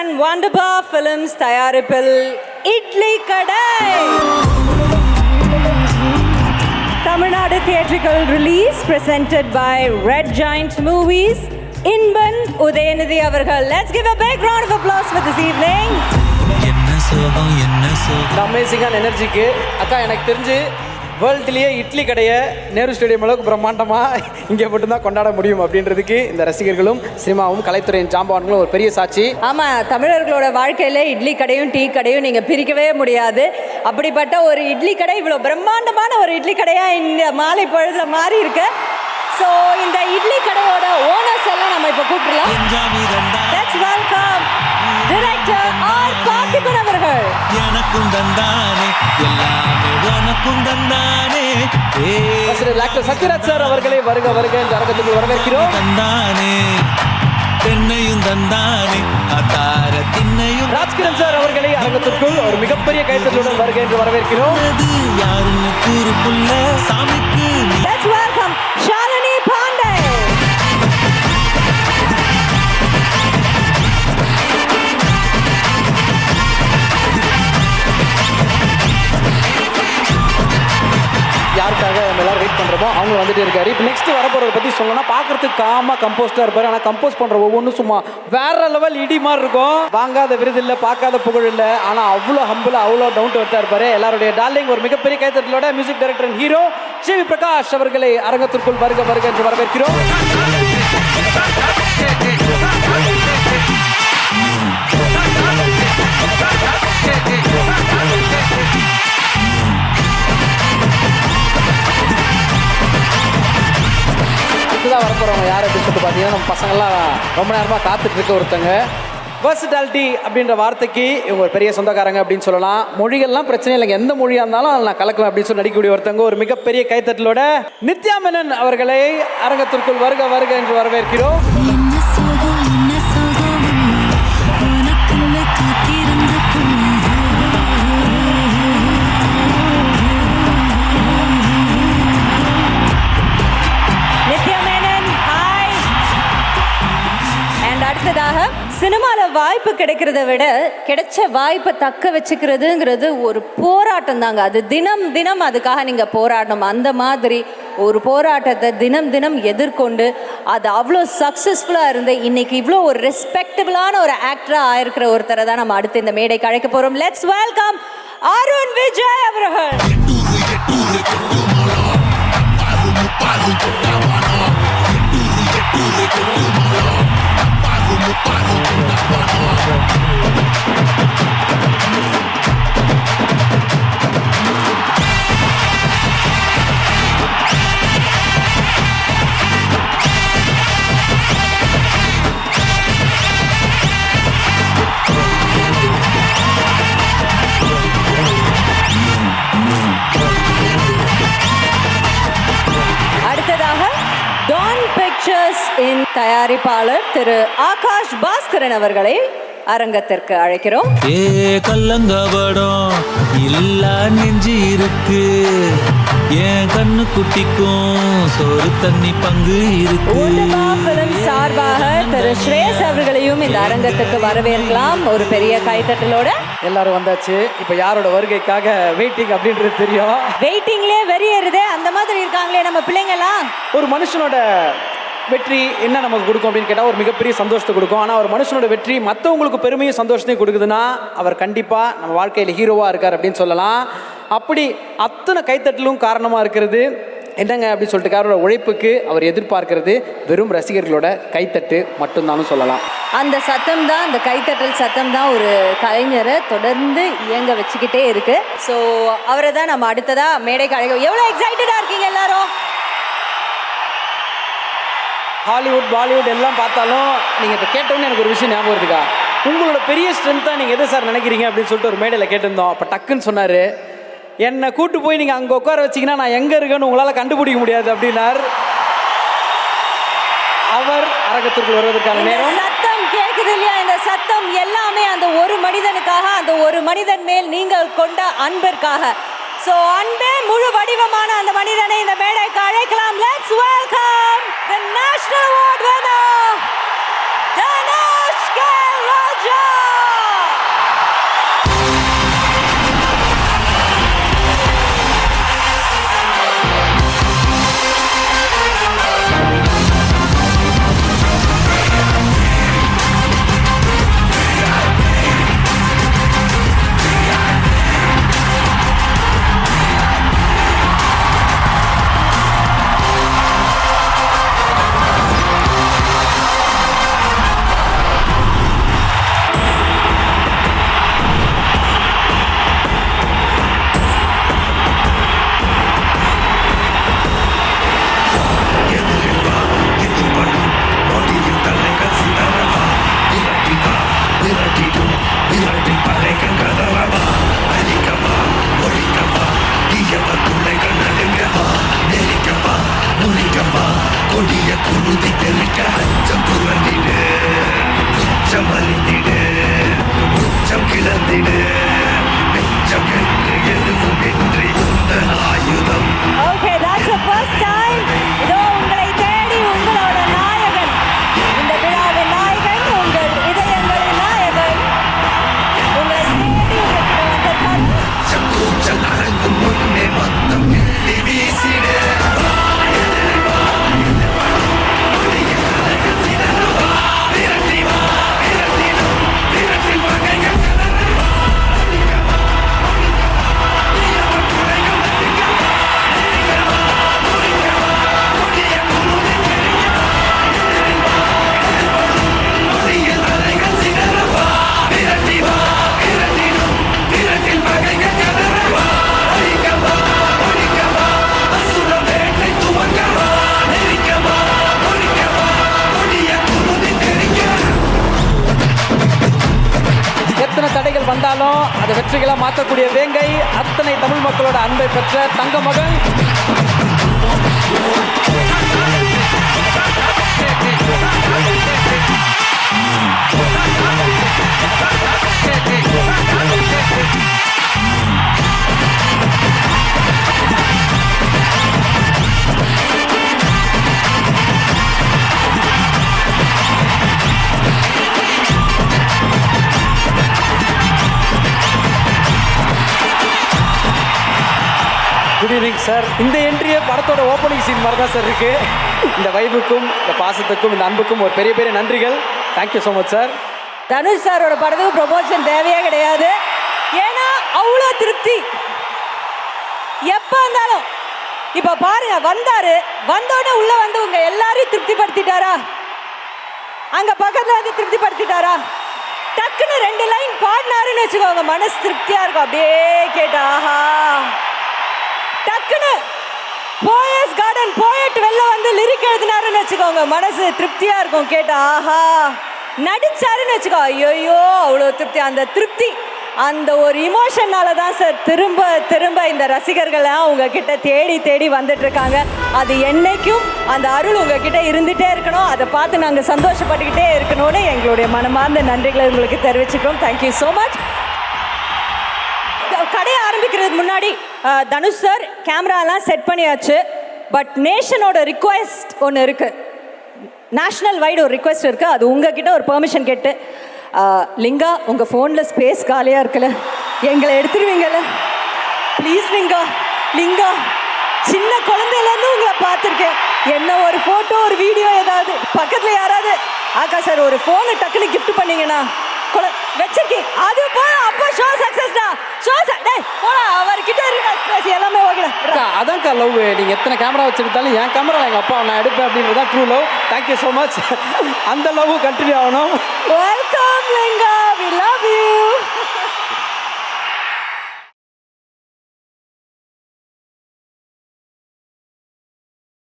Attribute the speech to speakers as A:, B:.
A: and Wonderbar Films தயாரிப்பில் இட்லி கடை Tamil Nadu theatrical release presented by Red Giant Movies. Inban Udhayanidhi அவர்கள். Let's give a big round of applause for this evening.
B: அமேசிங்கான எனர்ஜிக்கு அக்கா எனக்கு தெரிஞ்சு வேர்ல்டுலேயே இட்லி கடையை நேரு ஸ்டேடியம் அளவுக்கு பிரம்மாண்டமாக இங்கே மட்டும்தான் கொண்டாட முடியும் அப்படின்றதுக்கு இந்த ரசிகர்களும் சினிமாவும் கலைத்துறையின் ஜாம்பவான்களும் ஒரு பெரிய சாட்சி.
A: ஆமாம், தமிழர்களோட வாழ்க்கையில் இட்லி கடையும் டீ கடையும் நீங்கள் பிரிக்கவே முடியாது. அப்படிப்பட்ட ஒரு இட்லி கடை இவ்வளோ பிரம்மாண்டமான ஒரு இட்லி கடையாக இந்த மாலை பொழுதுல மாறி இருக்கு. ஸோ இந்த இட்லி கடையோட ஓனர்ஸ் எல்லாம் நம்ம இப்போ கூப்பிடலாம். Let's welcome director R Parthiban அவர்கள்.
C: எனக்கும் தந்தானே எல்லாமே உனக்கும் தந்தானே
B: டாக்டர் சத்யராஜ் சார் அவர்களை வருக வருக இந்த அரங்கத்துக்கு வரவேற்கிறோம்.
C: தந்தானே தென்னையும் தந்தானே அத்தார திண்ணையும்.
B: ராஜ்கிரண் சார் அவர்களை அரங்கத்திற்குள் ஒரு மிகப்பெரிய கைத்தட்டுடன் வருக என்று வரவேற்கிறோம்.
C: யாருன்னு கூறுக்குள்ள சாமிக்கு.
A: Let's welcome Shalini Pandey.
B: யாருக்காக நம்ம எல்லாரும் வெயிட் பண்ணுறோமோ அவங்க வந்துட்டு இருக்காரு. இப்போ நெக்ஸ்ட் வரப்போறதை பற்றி சொல்லணும்னா பார்க்கறதுக்கு காமாக கம்போஸ்டாக இருப்பார். ஆனால் கம்போஸ் பண்ணுற ஒவ்வொன்றும் சும்மா வேற லெவல் இடி மாதிரி இருக்கும். வாங்காத விருது இல்லை, பார்க்காத புகழ் இல்லை, ஆனால் அவ்வளோ ஹம்பிள் அவ்வளோ டவுன் டு எர்த்தாக இருப்பார். எல்லாருடைய டார்லிங் ஒரு மிகப்பெரிய கைத்தட்டலோட music director and hero G V Prakash அவர்களை அரங்கத்திற்குள் வருக வருக என்று வரவேற்கிறோம். வரப்போறவங்க யார் அப்படின்னு சொல்லிட்டு பார்த்தீங்கன்னா நம்ம பசங்கள்லாம் ரொம்ப நேரமாக காத்துட்டு இருக்க ஒருத்தங்க. வெர்சடாலிட்டி அப்படின்ற வார்த்தைக்கு இவங்க ஒரு பெரிய சொந்தக்காரங்க அப்படின்னு சொல்லலாம். மொழிகள்லாம் பிரச்சனை இல்லைங்க, எந்த மொழியாக இருந்தாலும் அதில் நான் கலக்கலாம் அப்படின்னு சொல்லி நடிக்கக்கூடிய ஒருத்தங்க ஒரு மிகப்பெரிய கைத்தட்டலோட நித்யா மேனன் அவர்களை அரங்கத்திற்குள் வருக வருக என்று வரவேற்கிறோம்.
A: அடுத்ததாக சினிமாவில் வாய்ப்பு கிடைக்கிறத விட கிடைச்ச வாய்ப்பை தக்க வச்சுக்கிறதுங்கிறது ஒரு போராட்டம் தாங்க. அது தினம் தினம் அதுக்காக நீங்கள் போராடணும். அந்த மாதிரி ஒரு போராட்டத்தை தினம் தினம் எதிர்கொண்டு அது அவ்வளோ சக்ஸஸ்ஃபுல்லாக இருந்து இன்னைக்கு இவ்வளோ ஒரு ரெஸ்பெக்டபிளான ஒரு ஆக்டராக ஆயிருக்கிற ஒருத்தரை தான் நம்ம அடுத்து இந்த மேடைக்கு அழைக்க போகிறோம். லெட்ஸ் வெல்கம் அருண் விஜய் அவர்கள். அடுத்ததாக டான் பிக்சர்ஸ் இன் தயாரிப்பாளர் திரு ஆகாஷ் பாஸ்கரன் அவர்களை அரங்கத்திற்கு அழைக்கிறோம்.
C: ஏ கல்லங்கபடம் இல்ல நெஞ்சு இருக்கு, என் கண்ணு குட்டிக்கும் சோறு தண்ணி பங்கு இருக்கு.
A: சார்பாக திரு ஸ்ரேஷ் அவர்களையும் இந்த அரங்கத்துக்கு வரவேற்கலாம் ஒரு பெரிய கைத்தட்டலோட.
B: எல்லாரும் வந்தாச்சு. இப்போ யாரோட வருகைக்காக வெயிட்டிங் அப்படின்றது தெரியும்.
A: வெயிட்டிங்லேயே வெறியேறுதே அந்த மாதிரி இருக்காங்களே நம்ம பிள்ளைங்கலாம்.
B: ஒரு மனுஷனோட வெற்றி என்ன நமக்கு கொடுக்கும் அப்படின்னு கேட்டால் ஒரு மிகப்பெரிய சந்தோஷத்தை கொடுக்கும். ஆனால் ஒரு மனுஷனோட வெற்றி மற்றவங்களுக்கு பெருமையும் சந்தோஷத்தையும் கொடுக்குதுன்னா அவர் கண்டிப்பாக நம்ம வாழ்க்கையில் ஹீரோவாக இருக்கார் அப்படின்னு சொல்லலாம். அப்படி அத்தனை கைத்தட்டலும் காரணமாக இருக்கிறது என்னங்க அப்படின்னு சொல்லிட்டு அவரோட உழைப்புக்கு அவர் எதிர்பார்க்கிறது வெறும் ரசிகர்களோட கைத்தட்டு மட்டும்தான்னு சொல்லலாம்.
A: அந்த சத்தம் தான், அந்த கைத்தட்டல் சத்தம் தான் ஒரு கலைஞரை தொடர்ந்து இயங்க வச்சுக்கிட்டே இருக்கு. ஸோ அவரை தான் நம்ம அடுத்ததாக மேடைக்கு அழைக்க. எவ்வளோ எக்ஸைட்டடாக இருக்கீங்க எல்லாரும்?
B: ஹாலிவுட் பாலிவுட் எல்லாம் பார்த்தாலும் நீங்கள் இப்போ கேட்டோன்னு எனக்கு ஒரு விஷயம் ஞாபகம் இருக்குக்கா. உங்களோட பெரிய ஸ்ட்ரென்த்தாக நீங்கள் எது சார் நினைக்கிறீங்க அப்படின்னு சொல்லிட்டு ஒரு மேடையில் கேட்டிருந்தோம். அப்போ டக்குன்னு சொன்னார், என்னை கூட்டு போய் நீங்கள் அங்கே உட்கார வச்சிங்கன்னா நான் எங்கே இருக்கேன்னு உங்களால் கண்டுபிடிக்க முடியாது அப்படின்னார். அவர் அரங்கத்திற்குள் வருவதற்கான நேரம்.
A: சத்தம் கேட்குது இல்லையா? இந்த சத்தம் எல்லாமே அந்த ஒரு மனிதனுக்காக, அந்த ஒரு மனிதன் மேல் நீங்கள் கொண்ட அன்பிற்காக. ஸோ அன்பே முழு வடிவமான அந்த மனிதனை இந்த மேடைக்கு அழைக்கலாம். Let's welcome the national award winner Dhanush K Raja.
D: கொடிய குருதி தெளிக்க அச்சம் துறந்திடு உச்சம் அறிந்திடு உச்சம் கிளந்திடு மிச்சம் என்று எதுவும் இன்றி உந்தன் ஆயுதம்
A: Okay, that's the first time. இதோ உங்களை தேடி உங்களோட நாயகன். இந்த விழாவின் நாயகன், உங்கள் இதயங்களின் நாயகன். உங்களை தேடி உங்ககிட்ட வந்த
D: கூச்சல் அடங்கும் முன்னே மொத்தம் கிள்ளி வீசிடு
B: எத்தனை தடைகள் வந்தாலும் அதை வெற்றிகளை மாற்றக்கூடிய வேங்கை, அத்தனை தமிழ் மக்களோட அன்பை பெற்ற தங்க மகன். Good evening sir. இந்த என்ட்ரியே படத்தோட ஓப்பனிங் சீன் மாதிரி தான் சார் இருக்கு. இந்த வைபுக்கும் இந்த பாசத்துக்கும் இந்த அன்புக்கும் ஒரு பெரிய பெரிய நன்றிகள். Thank you so much sir.
A: Dhanush சாரோட படத்துக்கு ப்ரொமோஷன் தேவையே கிடையாது. ஏன்னா அவ்வளோ திருப்தி எப்போ வந்தாலும். இப்போ பாருங்க, வந்தாரு, வந்தோடனே உள்ள வந்து உங்க எல்லாரையும் திருப்திப்படுத்திட்டாரா? அங்க பக்கத்துல வந்து திருப்திப்படுத்திட்டாரா? டக்குன்னு 2 லைன் பாடினாருன்னு வச்சுக்கோங்க, மனசு திருப்தியா இருக்கும். அப்படியே கேட்டா ஆஹா. டக்குன்னு போயஸ் கார்டன் போயட் வெளில வந்து லிரிக் எழுதினாருன்னு வச்சுக்கோங்க, மனசு திருப்தியா இருக்கும். கேட்டா ஆஹா. நடிச்சாருன்னு வச்சுக்கோ, ஐயோ அவ்வளோ திருப்தி. அந்த திருப்தி, அந்த ஒரு இமோஷனால தான் சார் திரும்ப திரும்ப இந்த ரசிகர்கள்லாம் உங்ககிட்ட தேடி தேடி வந்துட்டு இருக்காங்க. அது என்னைக்கும் அந்த அருள் உங்ககிட்ட இருந்துகிட்டே இருக்கணும். அதை பார்த்து நாங்கள் சந்தோஷப்பட்டுக்கிட்டே இருக்கணும்னு எங்களுடைய மனமார்ந்த நன்றிகளை உங்களுக்கு தெரிவிச்சுக்கிறோம். Thank you so much. கடையை ஆரம்பிக்கிறதுக்கு முன்னாடி தனுஷ் சார் கேமராலாம் செட் பண்ணியாச்சு. பட் நேஷனோட ரிக்வெஸ்ட் ஒன்று இருக்குது, நேஷ்னல் வைடு ஒரு ரிக்வெஸ்ட் இருக்குது. அது உங்ககிட்ட ஒரு பெர்மிஷன் கேட்டு, லிங்கா உங்கள் ஃபோனில் ஸ்பேஸ் காலியாக இருக்குல்ல, எங்களை எடுத்துருவீங்கல்ல ப்ளீஸ் லிங்கா. லிங்கா சின்ன குழந்தையிலேருந்து உங்களை பார்த்துருக்கேன். என்ன ஒரு ஃபோட்டோ ஒரு வீடியோ ஏதாவது பக்கத்தில் யாராவது ஆக்கா சார் ஒரு ஃபோனை டக்குன்னு கிஃப்ட் பண்ணீங்கன்னா வச்சிருக்கேன். அது போல அப்போ ஷோ சக்ஸஸ்டா. ஷோ போடா, அவர்கிட்ட இருக்க ஸ்பேஸ் எல்லாமே ஓகேடா.
B: அதான்க்கா லவ். நீங்கள் எத்தனை கேமரா வச்சுருந்தாலும் என் கேமரா எங்கள் அப்பா நான் எடுப்பேன் அப்படின்றது தான் true love. Thank you so much. அந்த லவ் கண்டினியூ ஆகணும்.
A: Welcome Linga, we love you.